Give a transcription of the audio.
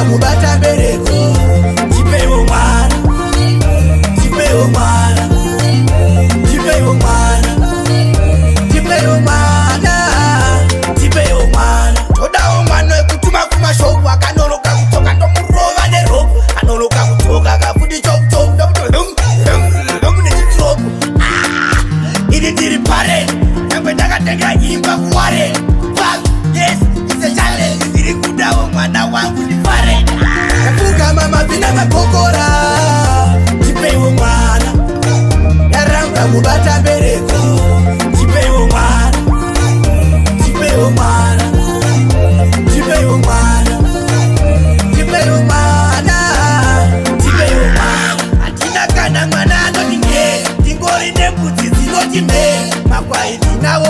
kubata bereko. Tipewo mwana, tipewo mwana, tipewo mwana, tipewo mwana, tipewo mwana. Todawo mwana wekutuma kumashopu akanoloka kutoka ndomurova neropu, anoloka kutoka kafuti chop nechitsropu. Ini tiri parade, nyangwe ndakatenga imba kuware. Yes, it's a challenge. Ndiri kudawo mwana wangu ndifare. Kafuka mama vina makokora. Tipewo mwana, yaramba kubata bereko. Tipewo mwana, tipewo mwana, tipewo mwana, tipewo mwana, tipewo mwana. Atina kana mwana anoti nge, tingori nembudzi dzinoti me. Makwai tinawo